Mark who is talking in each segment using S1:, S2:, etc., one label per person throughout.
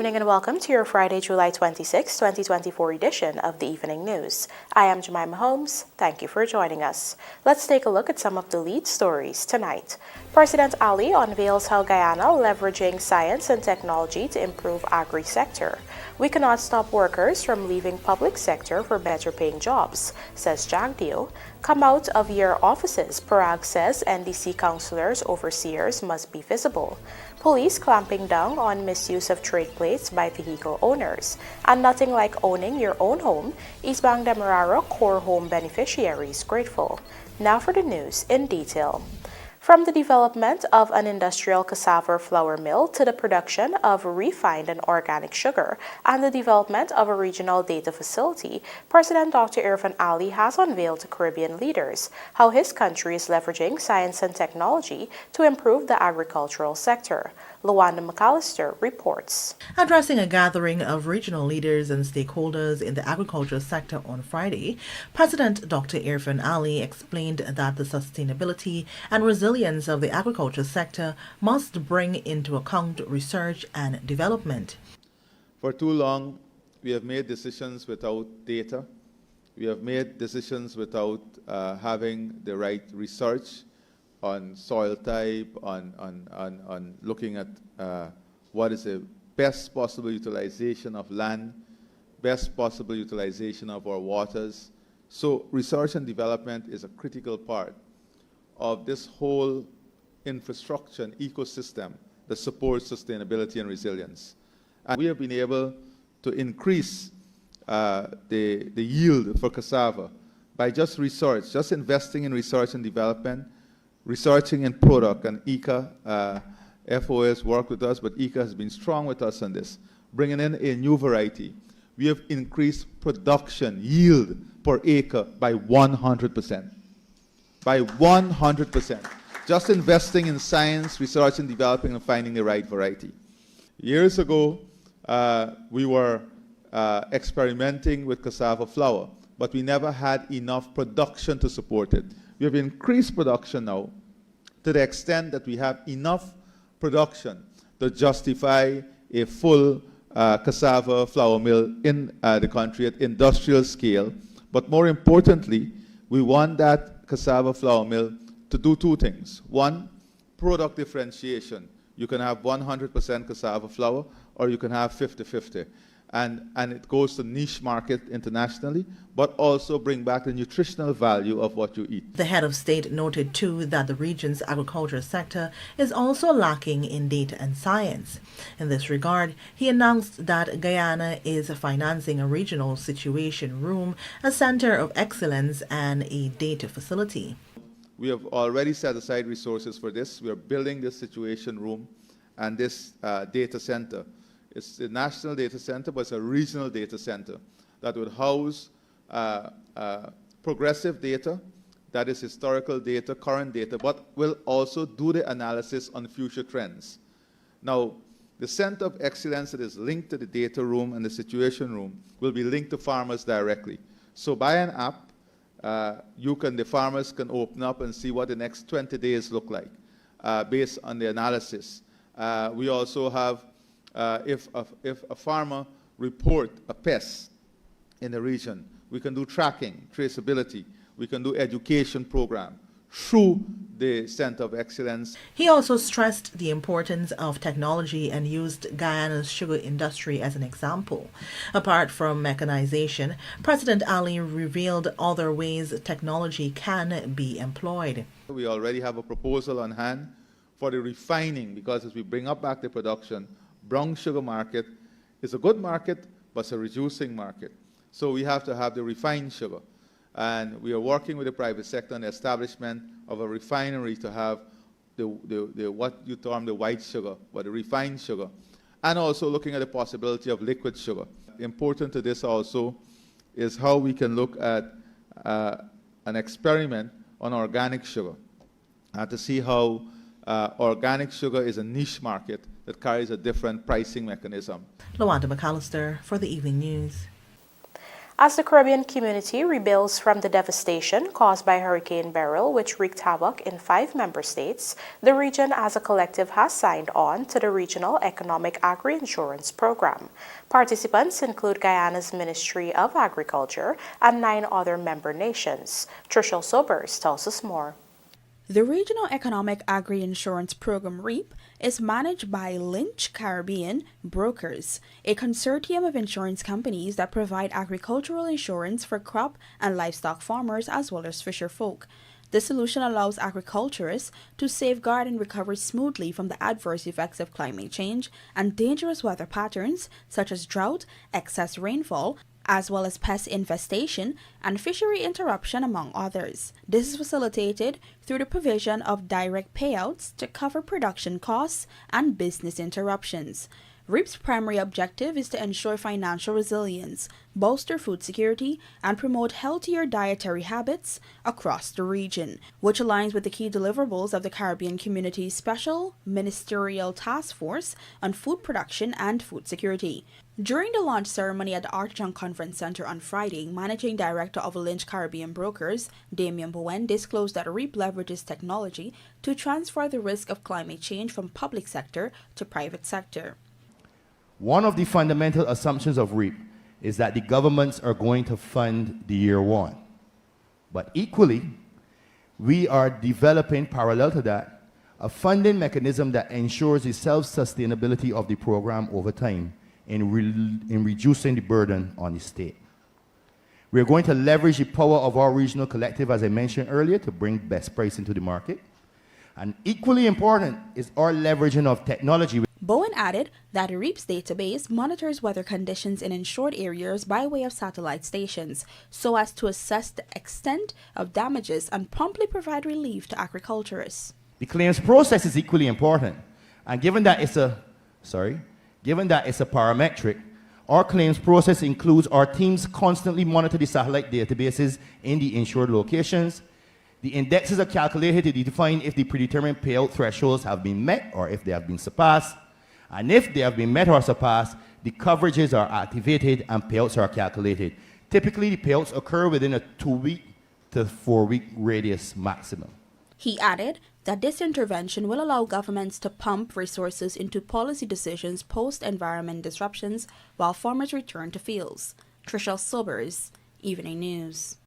S1: evening and welcome to your Friday, July 26, 2024 edition of the Evening News. I am Jemima Holmes. Thank you for joining us. Let's take a look at some of the lead stories tonight. President Ali unveils how Guyana leveraging science and technology to improve agri-sector. We cannot stop workers from leaving public sector for better paying jobs, says JAGDEO. Come out of your offices, PARAG says NDC councillors, overseers must be visible. Police clamping down on misuse of trade plates by vehicle owners. And nothing like owning your own home, East Bank Demerara core home beneficiaries grateful. Now for the news in detail. From the development of an industrial cassava flour mill to the production of refined and organic sugar and the development of a regional data facility, President Dr. Irfaan Ali has unveiled to Caribbean leaders how his country is leveraging science and technology to improve the agricultural sector. Lawanda McAllister reports.
S2: Addressing a gathering of regional leaders and stakeholders in the agricultural sector on Friday, President Dr. Irfaan Ali explained that the sustainability and resilience of the agriculture sector must bring into account research and development.
S3: For too long, we have made decisions without data. We have made decisions without having the right research on soil type, on looking at what is the best possible utilization of land, best possible utilization of our waters. So research and development is a critical part of this whole infrastructure and ecosystem that supports sustainability and resilience. And we have been able to increase the yield for cassava by just research, just investing in research and development, researching in product, and ICA, FOS worked with us, but ICA has been strong with us on this, bringing in a new variety. We have increased production yield per acre by 100%. By 100%. Just investing in science, research and developing and finding the right variety. Years ago, we were experimenting with cassava flour, but we never had enough production to support it. We have increased production now to the extent that we have enough production to justify a full cassava flour mill in the country at industrial scale. But more importantly, we want that cassava flour mill to do two things. One, product differentiation. You can have 100% cassava flour or you can have 50-50. And it goes to niche market internationally, but also bring back the nutritional value of what you eat.
S2: The head of state noted too that the region's agriculture sector is also lacking in data and science. In this regard, he announced that Guyana is financing a regional situation room, a center of excellence, and a data facility.
S3: We have already set aside resources for this. We are building this situation room and this data center. It's a national data center, but it's a regional data center that would house progressive data, that is historical data, current data, but will also do the analysis on future trends. Now, the center of excellence that is linked to the data room and the situation room will be linked to farmers directly. So by an app, the farmers can open up and see what the next 20 days look like based on the analysis. We also have if a farmer report a pest in the region, we can do tracking, traceability, we can do education program through the Center of Excellence.
S2: He also stressed the importance of technology and used Guyana's sugar industry as an example. Apart from mechanization, President Ali revealed other ways technology can be employed.
S3: We already have a proposal on hand for the refining, because as we bring up back the production, brown sugar market is a good market, but it's a reducing market. So we have to have the refined sugar. And we are working with the private sector on the establishment of a refinery to have the what you term the white sugar, but the refined sugar. And also looking at the possibility of liquid sugar. Important to this also is how we can look at an experiment on organic sugar to see how organic sugar is a niche market that carries a different pricing mechanism.
S2: Lawanda McAllister for the Evening News.
S1: As the Caribbean community rebuilds from the devastation caused by Hurricane Beryl, which wreaked havoc in 5 member states, the region as a collective has signed on to the Regional Economic Agri-Insurance Program. Participants include Guyana's Ministry of Agriculture and 9 other member nations. Trishel Sobers tells us more.
S4: The Regional Economic Agri-Insurance Program REAP is managed by Lynch Caribbean Brokers, a consortium of insurance companies that provide agricultural insurance for crop and livestock farmers as well as fisher folk. The solution allows agriculturists to safeguard and recover smoothly from the adverse effects of climate change and dangerous weather patterns such as drought, excess rainfall, as well as pest infestation and fishery interruption, among others. This is facilitated through the provision of direct payouts to cover production costs and business interruptions. REAP's primary objective is to ensure financial resilience, bolster food security, and promote healthier dietary habits across the region, which aligns with the key deliverables of the Caribbean Community's Special Ministerial Task Force on Food Production and Food Security. During the launch ceremony at the Archon Conference Center on Friday, Managing Director of Lynch Caribbean Brokers, Damien Bowen, disclosed that REAP leverages technology to transfer the risk of climate change from public sector to private sector.
S5: One of the fundamental assumptions of REAP is that the governments are going to fund the year one. But equally, we are developing, parallel to that, a funding mechanism that ensures the self-sustainability of the program over time in reducing the burden on the state. We're going to leverage the power of our regional collective, as I mentioned earlier, to bring best pricing to the market. And equally important is our leveraging of technology.
S4: Bowen added that REAP's database monitors weather conditions in insured areas by way of satellite stations so as to assess the extent of damages and promptly provide relief to agriculturists.
S5: The claims process is equally important, and given that it's a parametric, our claims process includes our teams constantly monitor the satellite databases in the insured locations. The indexes are calculated to define if the predetermined payout thresholds have been met or if they have been surpassed. And if they have been met or surpassed, the coverages are activated and payouts are calculated. Typically, the payouts occur within a 2-week to 4-week radius maximum.
S4: He added that this intervention will allow governments to pump resources into policy decisions post-environment disruptions while farmers return to fields. Trishel Sobers, Evening News.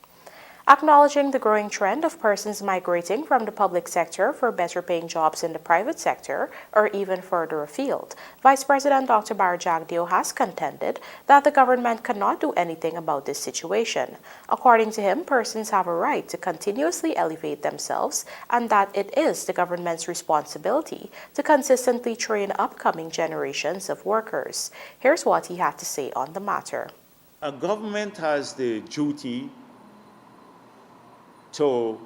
S1: Acknowledging the growing trend of persons migrating from the public sector for better paying jobs in the private sector or even further afield, Vice President Dr. JAGDEO has contended that the government cannot do anything about this situation. According to him, persons have a right to continuously elevate themselves and that it is the government's responsibility to consistently train upcoming generations of workers. Here's what he had to say on the matter.
S6: A government has the duty to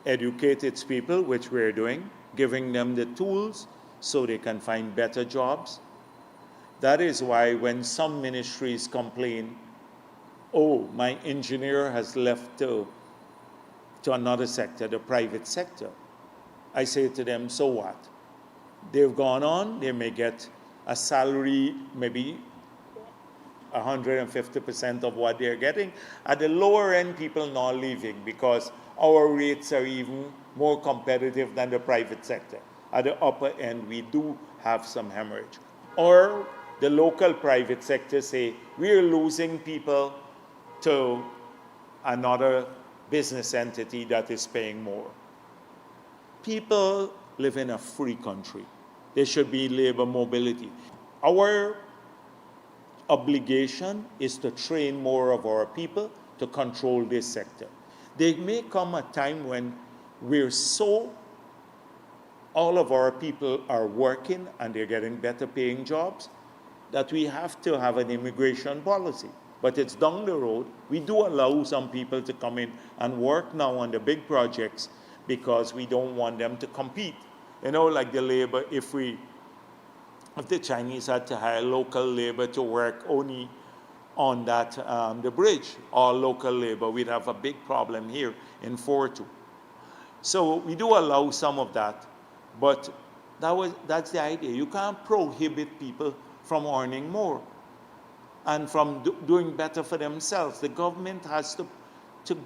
S6: educate its people, which we're doing, giving them the tools so they can find better jobs. That is why when some ministries complain, oh, my engineer has left to another sector, the private sector, I say to them, so what? They've gone on, they may get a salary, maybe 150% of what they're getting. At the lower end, people not leaving because our rates are even more competitive than the private sector. At the upper end, we do have some hemorrhage. Or the local private sector say, we're losing people to another business entity that is paying more. People live in a free country. There should be labor mobility. Our obligation is to train more of our people to control this sector. There may come a time when all of our people are working and they're getting better paying jobs, that we have to have an immigration policy. But it's down the road. We do allow some people to come in and work now on the big projects because we don't want them to compete. You know, like the labor, if the Chinese had to hire local labor to work only on that, the bridge, all local labor, we'd have a big problem here in 4-2. So we do allow some of that, but that's the idea. You can't prohibit people from earning more. and from doing better for themselves. The government has to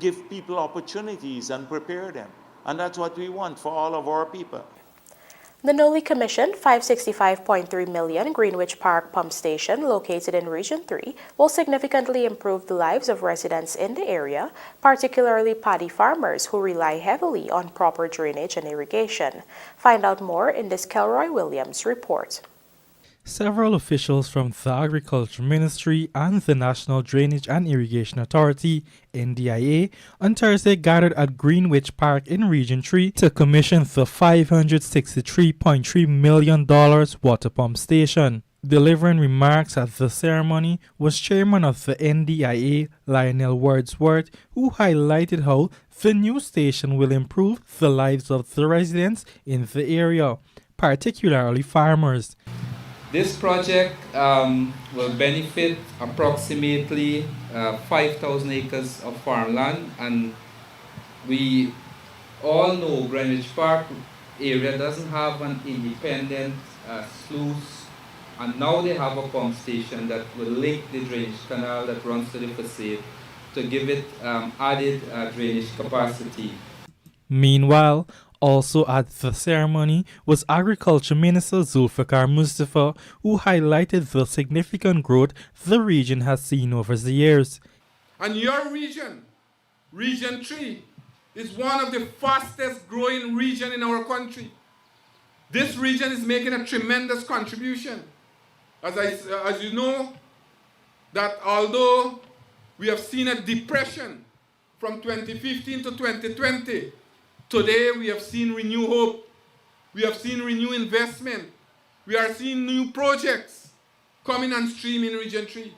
S6: give people opportunities and prepare them. And that's what we want for all of our people.
S1: The newly commissioned $565.3 million Greenwich Park pump station located in Region 3 will significantly improve the lives of residents in the area, particularly paddy farmers who rely heavily on proper drainage and irrigation. Find out more in this Kelroy Williams report.
S7: Several officials from the Agriculture Ministry and the National Drainage and Irrigation Authority, NDIA, on Thursday gathered at Greenwich Park in Region 3 to commission the $563.3 million water pump station. Delivering remarks at the ceremony was Chairman of the NDIA, Lionel Wordsworth, who highlighted how the new station will improve the lives of the residents in the area, particularly farmers.
S8: This project will benefit approximately 5,000 acres of farmland, and we all know Greenwich Park area doesn't have an independent sluice, and now they have a pump station that will link the drainage canal that runs to the facade to give it added drainage capacity.
S7: Meanwhile, also at the ceremony was Agriculture Minister Zulfikar Mustafa, who highlighted the significant growth the region has seen over the years.
S9: And your region, Region 3, is one of the fastest growing regions in our country. This region is making a tremendous contribution. As you know, that although we have seen a depression from 2015 to 2020, today we have seen renewed hope, we have seen renewed investment, we are seeing new projects coming on stream in Region 3.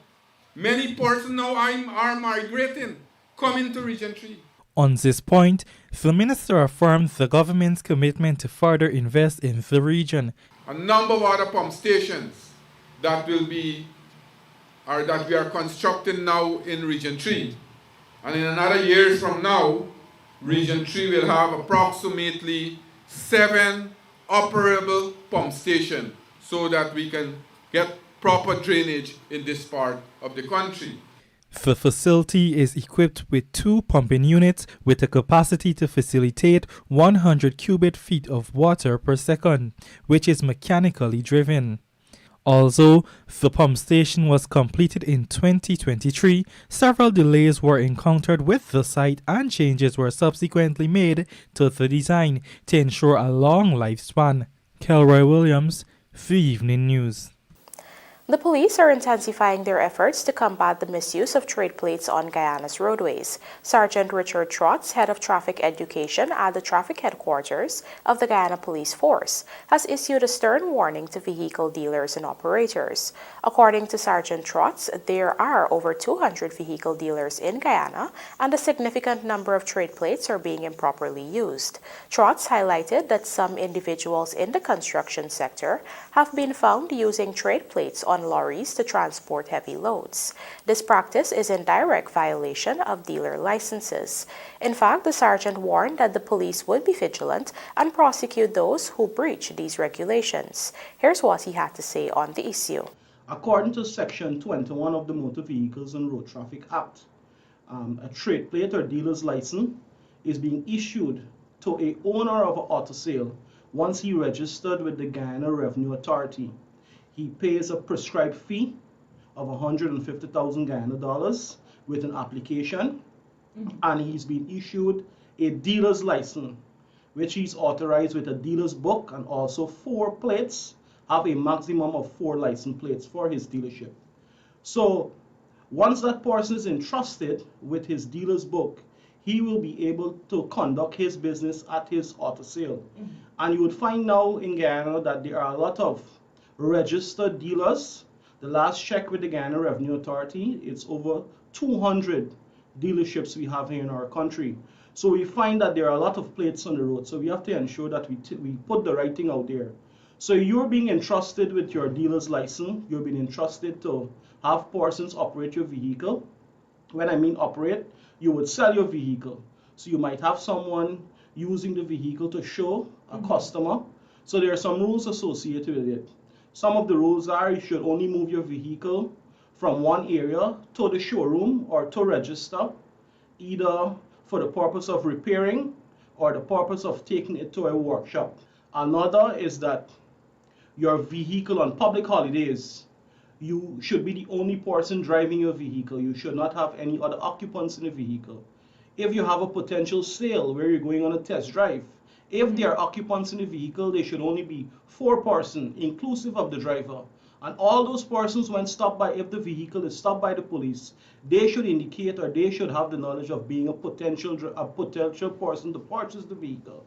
S9: Many persons now are migrating, coming to Region 3.
S7: On this point, the minister affirmed the government's commitment to further invest in the region.
S9: A number of other pump stations that we are constructing now in Region 3. And in another years from now, Region 3 will have approximately 7 operable pump stations so that we can get proper drainage in this part of the country.
S7: The facility is equipped with 2 pumping units with a capacity to facilitate 100 cubic feet of water per second, which is mechanically driven. Although the pump station was completed in 2023, several delays were encountered with the site and changes were subsequently made to the design to ensure a long lifespan. Kelroy Williams, The Evening News.
S1: The police are intensifying their efforts to combat the misuse of trade plates on Guyana's roadways. Sergeant Richard Trotz, head of traffic education at the traffic headquarters of the Guyana Police Force, has issued a stern warning to vehicle dealers and operators. According to Sergeant Trotz, there are over 200 vehicle dealers in Guyana, and a significant number of trade plates are being improperly used. Trotz highlighted that some individuals in the construction sector have been found using trade plates on lorries to transport heavy loads. This practice is in direct violation of dealer licenses. In fact, the sergeant warned that the police would be vigilant and prosecute those who breach these regulations. Here's what he had to say on the issue.
S10: According to Section 21 of the Motor Vehicles and Road Traffic Act, a trade plate or dealer's license is being issued to an owner of an auto sale once he registered with the Guyana Revenue Authority. He pays a prescribed fee of 150,000 Guyana dollars with an application, and he's been issued a dealer's license, which he's authorized with a dealer's book, and also 4 plates, have a maximum of 4 license plates for his dealership. So once that person is entrusted with his dealer's book, he will be able to conduct his business at his auto sale. And you would find now in Guyana that there are a lot of registered dealers. The last check with the Guyana Revenue Authority, it's over 200 dealerships we have here in our country. So we find that there are a lot of plates on the road. So we have to ensure that we put the right thing out there. So you're being entrusted with your dealer's license. You're being entrusted to have persons operate your vehicle. When I mean operate, you would sell your vehicle. So you might have someone using the vehicle to show a customer. So there are some rules associated with it. Some of the rules are you should only move your vehicle from one area to the showroom or to register, either for the purpose of repairing or the purpose of taking it to a workshop. Another is that your vehicle on public holidays, you should be the only person driving your vehicle. You should not have any other occupants in the vehicle. If you have a potential sale where you're going on a test drive, if there are occupants in the vehicle, they should only be 4 persons, inclusive of the driver. And all those persons, when stopped by, if the vehicle is stopped by the police, they should indicate or they should have the knowledge of being a potential person to purchase the vehicle.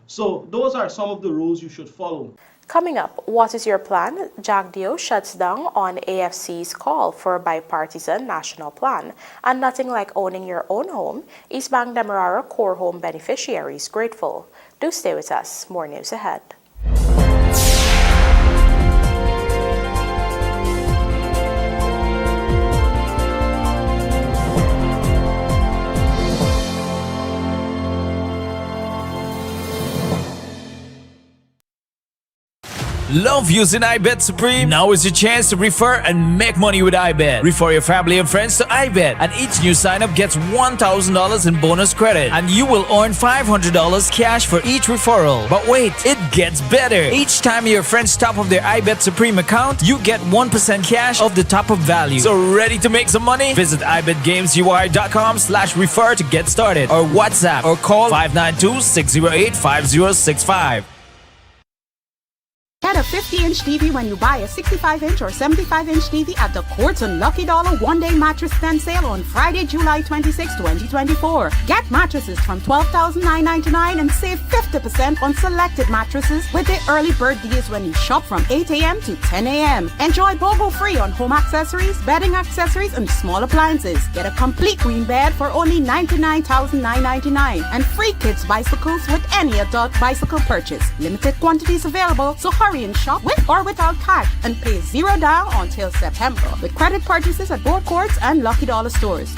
S10: So those are some of the rules you should follow.
S1: Coming up, what is your plan? JAGDEO shuts down on AFC's call for a bipartisan national plan. And nothing like owning your own home. East Bank Demerara Core Home beneficiaries grateful. Do stay with us. More news ahead.
S11: Love using iBet Supreme? Now is your chance to refer and make money with iBet. Refer your family and friends to iBet, and each new sign-up gets $1,000 in bonus credit, and you will earn $500 cash for each referral. But wait, it gets better. Each time your friends top up their iBet Supreme account, you get 1% cash of the top-up value. So ready to make some money? Visit ibetgamesui.com/refer to get started, or WhatsApp or call 592-608-5065.
S12: Get a 50-inch TV when you buy a 65-inch or 75-inch TV at the Courtson Lucky Dollar one-day mattress stand sale on Friday, July 26, 2024. Get mattresses from $12,999 and save 50% on selected mattresses with the early bird deals when you shop from 8 a.m. to 10 a.m. Enjoy BOGO free on home accessories, bedding accessories, and small appliances. Get a complete queen bed for only $99,999 and free kids bicycles with any adult bicycle purchase. Limited quantities available, so hurry and shop with or without cash and pay $0 down until September with credit purchases at both Courts and Lucky Dollar stores.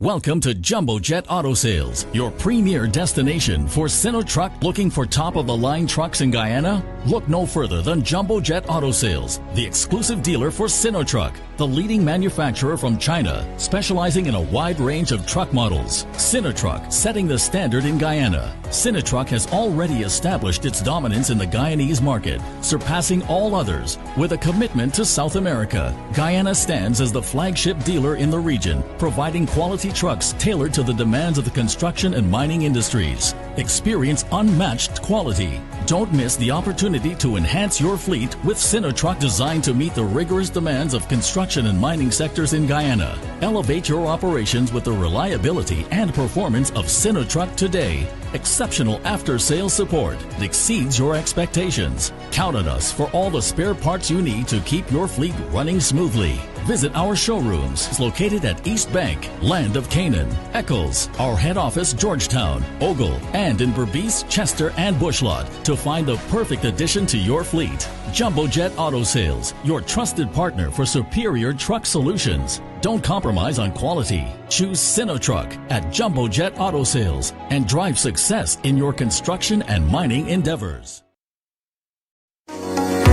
S13: Welcome to Jumbo Jet Auto Sales, your premier destination for Sinotruck. Looking for top-of-the-line trucks in Guyana? Look no further than Jumbo Jet Auto Sales, the exclusive dealer for Sinotruck, the leading manufacturer from China, specializing in a wide range of truck models. Sinotruck, setting the standard in Guyana. Sinotruck has already established its dominance in the Guyanese market, surpassing all others with a commitment to South America. Guyana stands as the flagship dealer in the region, providing quality trucks tailored to the demands of the construction and mining industries. Experience unmatched quality. Don't miss the opportunity to enhance your fleet with Sinotruck, designed to meet the rigorous demands of construction and mining sectors in Guyana. Elevate your operations with the reliability and performance of Sinotruck today. Exceptional after-sales support that exceeds your expectations. Count on us for all the spare parts you need to keep your fleet running smoothly. Visit our showrooms located at East Bank, Land of Canaan, Eccles, our head office Georgetown, Ogle, and in Berbice, Chester, and Bushlot to find the perfect addition to your fleet. Jumbo Jet Auto Sales, your trusted partner for superior truck solutions. Don't compromise on quality. Choose Sinotruck at Jumbo Jet Auto Sales and drive success in your construction and mining endeavors.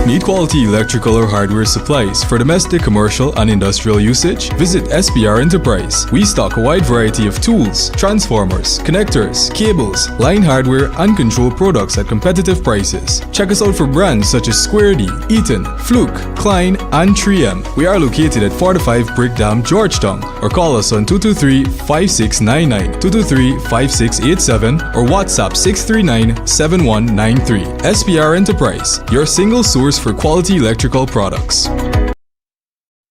S14: Need quality electrical or hardware supplies for domestic, commercial, and industrial usage? Visit SPR Enterprise. We stock a wide variety of tools, transformers, connectors, cables, line hardware, and control products at competitive prices. Check us out for brands such as Square D, Eaton, Fluke, Klein, and 3M. We are located at 45 Brick Dam, Georgetown, or call us on 223-5699, 223-5687, or WhatsApp 639-7193. SPR Enterprise, your single source for quality electrical products.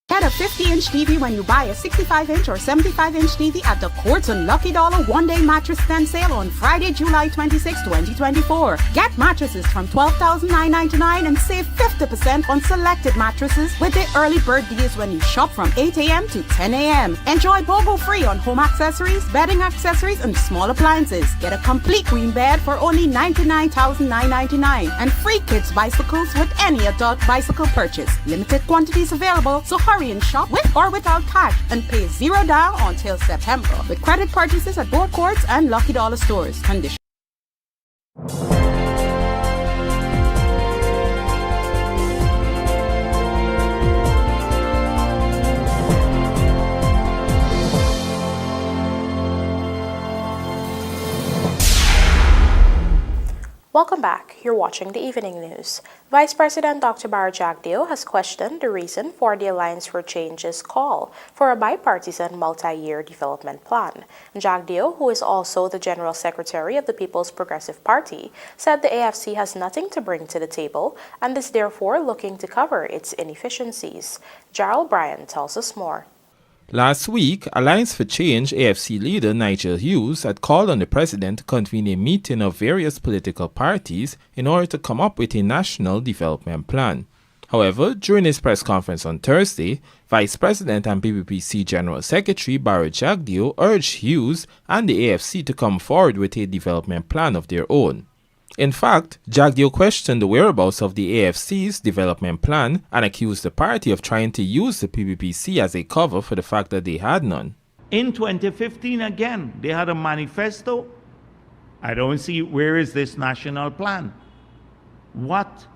S12: Get a 50-inch TV when you buy a 65-inch or 75-inch TV at the Courtson Lucky Dollar one-day mattress stand sale on Friday, July 26, 2024. Get mattresses from $12,999 and save 50% on selected mattresses with the early bird deals when you shop from 8 a.m. to 10 a.m. Enjoy BOGO free on home accessories, bedding accessories, and small appliances. Get a complete queen bed for only $99,999 and free kids bicycles with any adult bicycle purchase. Limited quantities available, so hurry and shop with or without cash and pay $0 down until September with credit purchases at both Courts and Lucky Dollar stores. Condition.
S1: Welcome back. You're watching the Evening News. Vice President Dr. JAGDEO has questioned the reason for the Alliance for Change's call for a bipartisan multi-year development plan. JAGDEO, who is also the General Secretary of the People's Progressive Party, said the AFC has nothing to bring to the table and is therefore looking to cover its inefficiencies. Gerald Bryan tells us more.
S15: Last week, Alliance for Change AFC leader Nigel Hughes had called on the president to convene a meeting of various political parties in order to come up with a national development plan. However, during his press conference on Thursday, Vice President and PPPC General Secretary JAGDEO urged Hughes and the AFC to come forward with a development plan of their own. In fact, JAGDEO questioned the whereabouts of the AFC's development plan and accused the party of trying to use the PPPC as a cover for the fact that they had none.
S6: In 2015 again, they had a manifesto. I don't see where is this national plan. What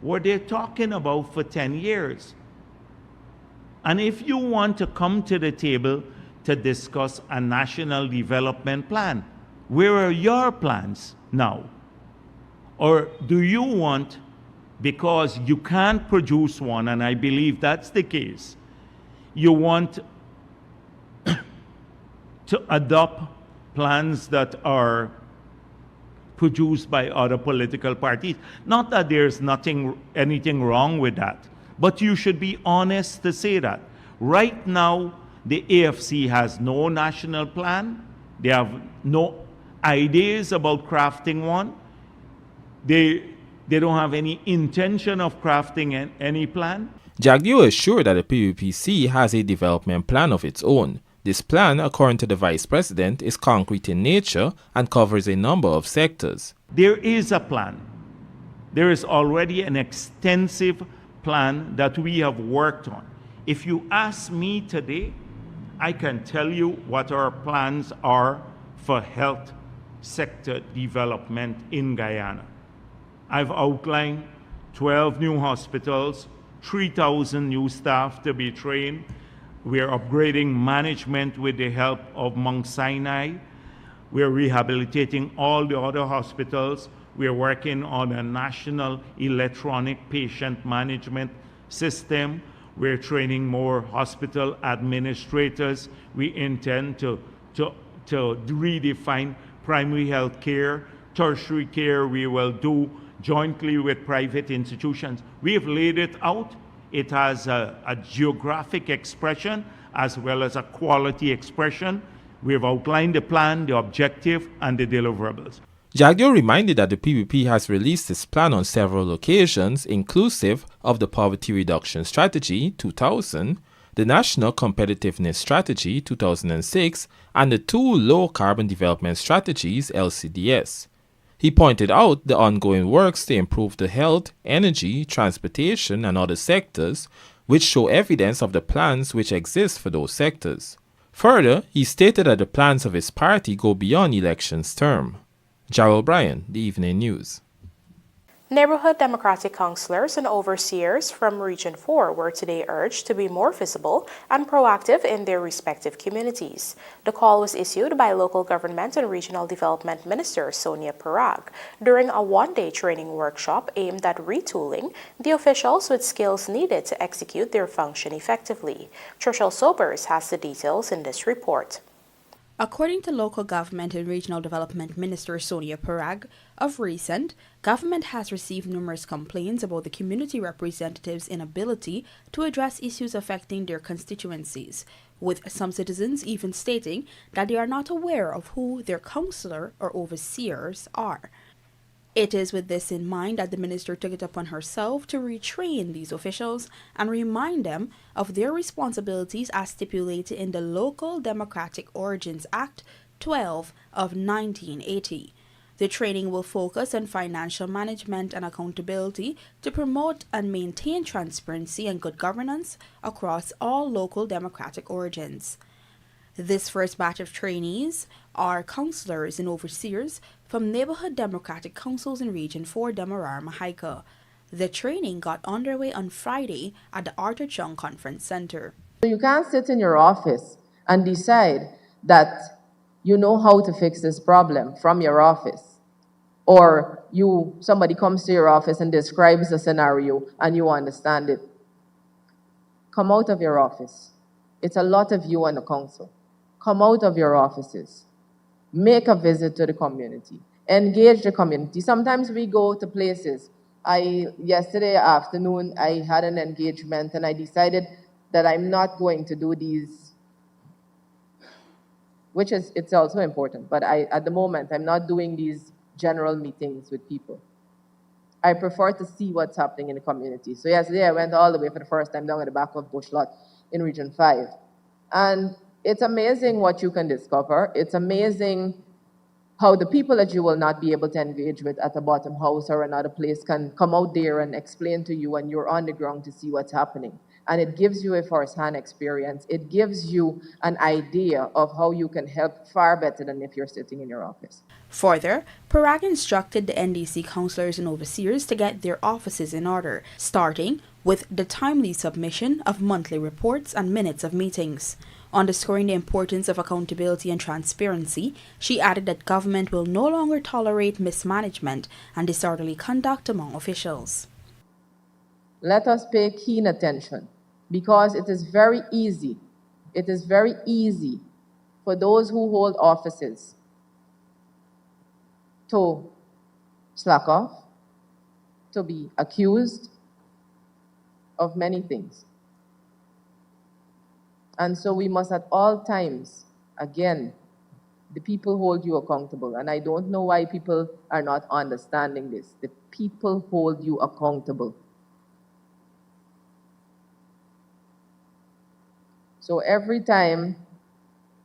S6: were they talking about for 10 years? And if you want to come to the table to discuss a national development plan, where are your plans now? Or do you want, because you can't produce one, and I believe that's the case, you want to adopt plans that are produced by other political parties? Not that there's anything wrong with that, but you should be honest to say that. Right now, the AFC has no national plan. They have no ideas about crafting one. They don't have any intention of crafting any plan.
S15: JAGDEO is sure that the PPPC has a development plan of its own. This plan, according to the Vice President, is concrete in nature and covers a number of sectors.
S6: There is a plan. There is already an extensive plan that we have worked on. If you ask me today, I can tell you what our plans are for health sector development in Guyana. I've outlined 12 new hospitals, 3,000 new staff to be trained. We're upgrading management with the help of Mount Sinai. We're rehabilitating all the other hospitals. We're working on a national electronic patient management system. We're training more hospital administrators. We intend to redefine primary health care. Tertiary care we will do jointly with private institutions. We have laid it out. It has a geographic expression as well as a quality expression. We have outlined the plan, the objective, and the deliverables.
S15: JAGDEO reminded that the PPP has released its plan on several occasions, inclusive of the Poverty Reduction Strategy 2000, the National Competitiveness Strategy 2006, and the two Low Carbon Development Strategies LCDS. He pointed out the ongoing works to improve the health, energy, transportation, and other sectors, which show evidence of the plans which exist for those sectors. Further, he stated that the plans of his party go beyond elections term. Gerald Bryan, The Evening News.
S1: Neighborhood Democratic councillors and overseers from Region 4 were today urged to be more visible and proactive in their respective communities. The call was issued by Local Government and Regional Development Minister Sonia PARAG during a one-day training workshop aimed at retooling the officials with skills needed to execute their function effectively. Trishel Sobers has the details in this report.
S4: According to Local Government and Regional Development Minister Sonia PARAG, of recent, government has received numerous complaints about the community representatives' inability to address issues affecting their constituencies, with some citizens even stating that they are not aware of who their councillor or overseers are. It is with this in mind that the minister took it upon herself to retrain these officials and remind them of their responsibilities as stipulated in the Local Democratic Origins Act 12 of 1980. The training will focus on financial management and accountability to promote and maintain transparency and good governance across all local democratic origins. This first batch of trainees are councillors and overseers from neighborhood democratic councils in Region 4 Demerara Mahaica. The training got underway on Friday at the Arthur Chung Conference Center.
S16: You can't sit in your office and decide that you know how to fix this problem from your office. Or somebody comes to your office and describes a scenario and you understand it. Come out of your office. It's a lot of you on the council. Come out of your offices. Make a visit to the community. Engage the community. Sometimes we go to places. Yesterday afternoon, I had an engagement and I decided that I'm not going to do these, it's also important, but at the moment, I'm not doing these general meetings with people. I prefer to see what's happening in the community. So yesterday, I went all the way for the first time down at the back of Bush Lot in Region 5. And it's amazing what you can discover. It's amazing how the people that you will not be able to engage with at the bottom house or another place can come out there and explain to you, and you're on the ground to see what's happening. And it gives you a first-hand experience. It gives you an idea of how you can help far better than if you're sitting in your office.
S4: Further, PARAG instructed the NDC councillors and overseers to get their offices in order, starting with the timely submission of monthly reports and minutes of meetings. Underscoring the importance of accountability and transparency, she added that government will no longer tolerate mismanagement and disorderly conduct among officials.
S16: Let us pay keen attention, because it is very easy for those who hold offices to slack off, to be accused of many things. And so we must at all times, again, the people hold you accountable. And I don't know why people are not understanding this. The people hold you accountable. So every time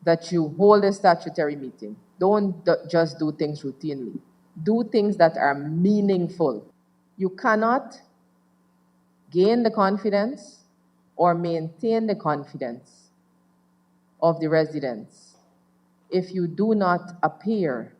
S16: that you hold a statutory meeting, don't just do things routinely. Do things that are meaningful. You cannot gain the confidence or maintain the confidence of the residents if you do not appear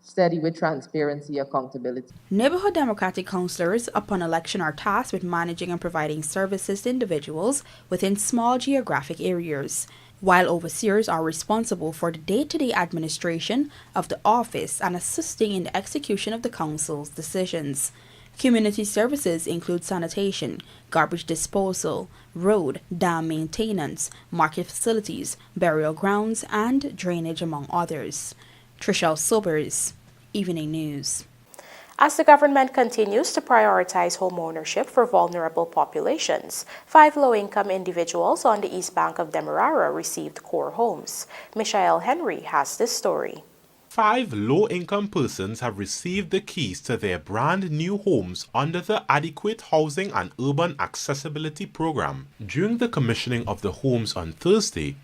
S16: steady with transparency, accountability.
S4: Neighborhood Democratic councillors upon election are tasked with managing and providing services to individuals within small geographic areas, while overseers are responsible for the day-to-day administration of the office and assisting in the execution of the council's decisions. Community services include sanitation, garbage disposal, road, dam maintenance, market facilities, burial grounds, and drainage, among others. Trishelle Sobers, Evening News.
S1: As the government continues to prioritize homeownership for vulnerable populations, 5 low-income individuals on the east bank of Demerara received core homes. Michael Henry has this story.
S17: 5 low-income persons have received the keys to their brand new homes under the Adequate Housing and Urban Accessibility Program. During the commissioning of the homes on Thursday,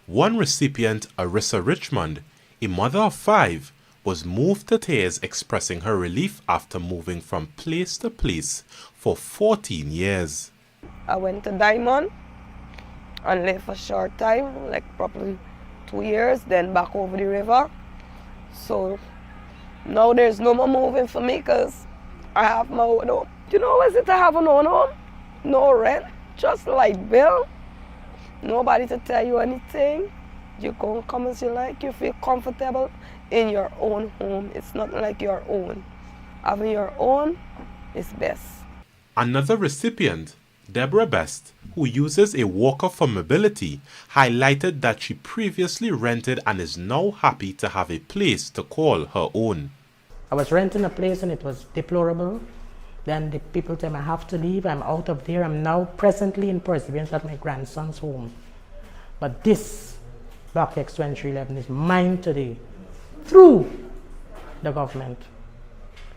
S17: one recipient, Arissa Richmond, a mother of 5, was moved to tears expressing her relief after moving from place to place for 14 years.
S18: I went to Diamond and lived for a short time, like probably 2 years, then back over the river. So now there's no more moving for me because I have my own home. Do you know what is it to have an own home? No rent, just light bill. Nobody to tell you anything. You go and come as you like. You feel comfortable in your own home. It's not like your own. Having your own is best.
S17: Another recipient, Deborah Best, who uses a walker for mobility, highlighted that she previously rented and is now happy to have a place to call her own.
S19: I was renting a place and it was deplorable. Then the people tell me I have to leave, I'm out of there. I'm now presently in Perseverance at my grandson's home. But this Block X2311 is mine today through the government.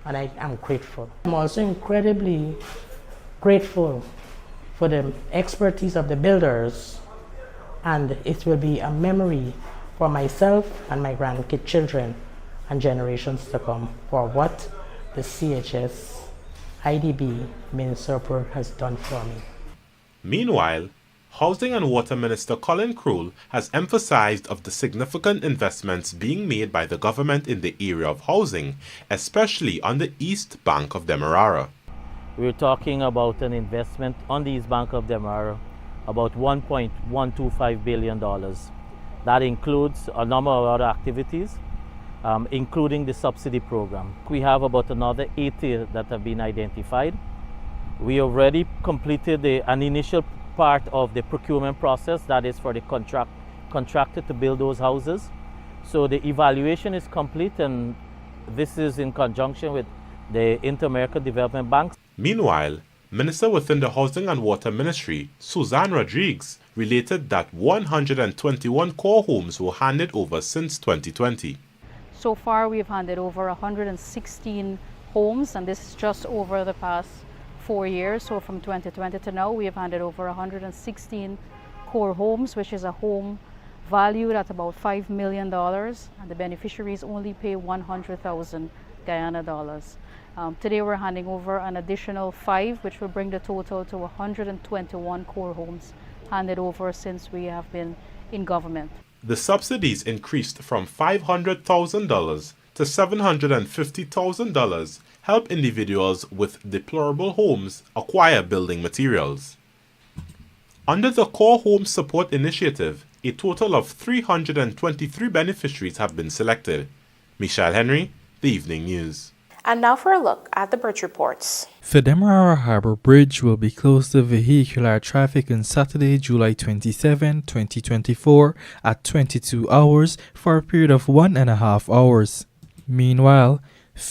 S19: And I am grateful. I'm also incredibly grateful for the expertise of the builders, and it will be a memory for myself and my grandchildren and generations to come for what the CHS IDB Minsurper has done for me.
S17: Meanwhile, Housing and Water Minister Colin Crowell has emphasized of the significant investments being made by the government in the area of housing, especially on the east bank of Demerara.
S20: We're talking about an investment on the east bank of Demerara, about $1.125 billion. That includes a number of other activities, including the subsidy program. We have about another 80 that have been identified. We already completed an initial part of the procurement process, that is for the contractor to build those houses. So the evaluation is complete, and this is in conjunction with the Inter-American Development Bank.
S17: Meanwhile, Minister within the Housing and Water Ministry, Suzanne Rodriguez, related that 121 core homes were handed over since 2020.
S21: So far, we've handed over 116 homes, and this is just over the past 4 years. So from 2020 to now, we have handed over 116 core homes, which is a home valued at about $5 million, and the beneficiaries only pay 100,000 Guyana dollars. Today we're handing over an additional 5, which will bring the total to 121 core homes handed over since we have been in government.
S17: The subsidies increased from $500,000 to $750,000, help individuals with deplorable homes acquire building materials. Under the Core Home Support Initiative, a total of 323 beneficiaries have been selected. Michelle Henry, The Evening News.
S1: And now for a look at the bridge reports.
S7: The Demerara Harbour Bridge will be closed to vehicular traffic on Saturday, July 27, 2024 at 22 hours for a period of 1.5 hours. Meanwhile,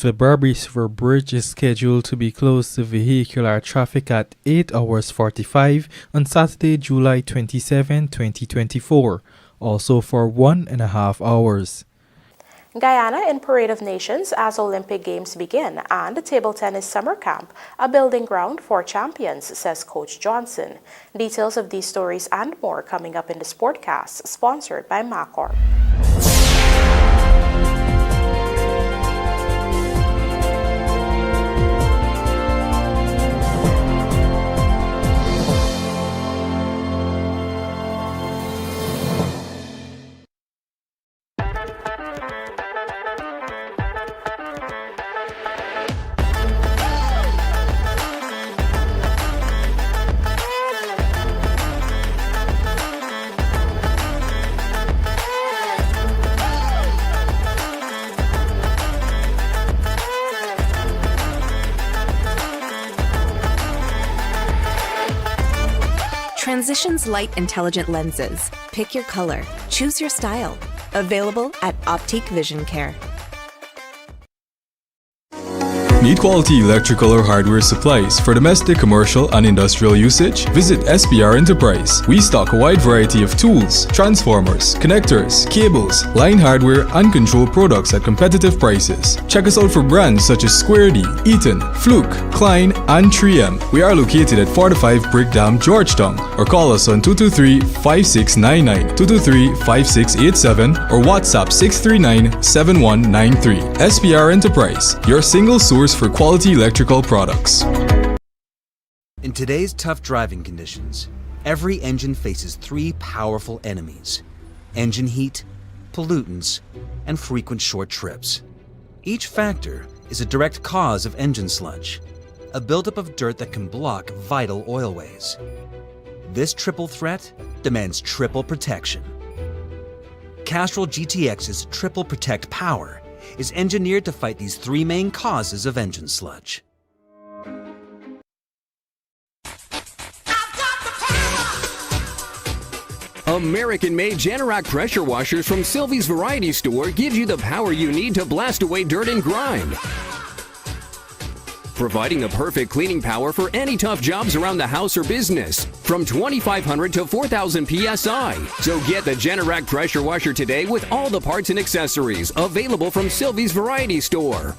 S7: the Barbary River Bridge is scheduled to be closed to vehicular traffic at 8 hours 45 on Saturday, July 27, 2024, also for 1.5 hours.
S1: Guyana in Parade of Nations as Olympic Games begin, and the table tennis summer camp, a building ground for champions, says Coach Johnson. Details of these stories and more coming up in the Sportcast, sponsored by Macor.
S22: Transitions Light Intelligent Lenses. Pick your color. Choose your style. Available at Optique Vision Care.
S14: Need quality electrical or hardware supplies for domestic, commercial, and industrial usage? Visit SPR Enterprise. We stock a wide variety of tools, transformers, connectors, cables, line hardware, and control products at competitive prices. Check us out for brands such as Square D, Eaton, Fluke, Klein, and 3M. We are located at 45 Brick Dam, Georgetown, or call us on 223-5699, 223-5687, or WhatsApp 639-7193. SPR Enterprise, your single source for quality electrical products.
S23: In today's tough driving conditions, every engine faces 3 powerful enemies: engine heat, pollutants, and frequent short trips. Each factor is a direct cause of engine sludge, a buildup of dirt that can block vital oilways. This triple threat demands triple protection. Castrol GTX's Triple Protect Power is engineered to fight these 3 main causes of engine sludge.
S2: American-made Generac pressure washers from Sylvie's Variety Store gives you the power you need to blast away dirt and grime. Providing the perfect cleaning power for any tough jobs around the house or business, from 2,500 to 4,000 PSI. So get the Generac pressure washer today with all the parts and accessories available from Sylvie's Variety Store.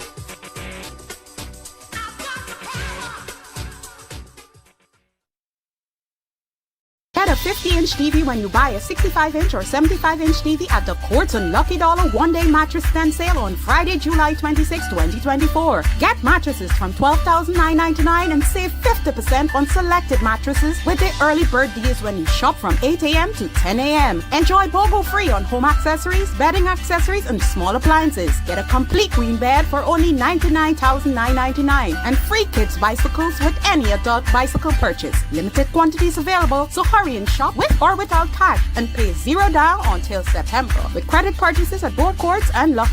S12: Get a 50-inch TV when you buy a 65-inch or 75-inch TV at the Quartz and Lucky Dollar one-day mattress stand sale on Friday, July 26, 2024. Get mattresses from $12,999 and save 50% on selected mattresses with the early bird deals when you shop from 8 a.m. to 10 a.m. Enjoy BOGO free on home accessories, bedding accessories, and small appliances. Get a complete queen bed for only $99,999 and free kids bicycles with any adult bicycle purchase. Limited quantities available, so hurry and shop with or without cash and pay $0 down until September with credit purchases at both Quartz and Lucky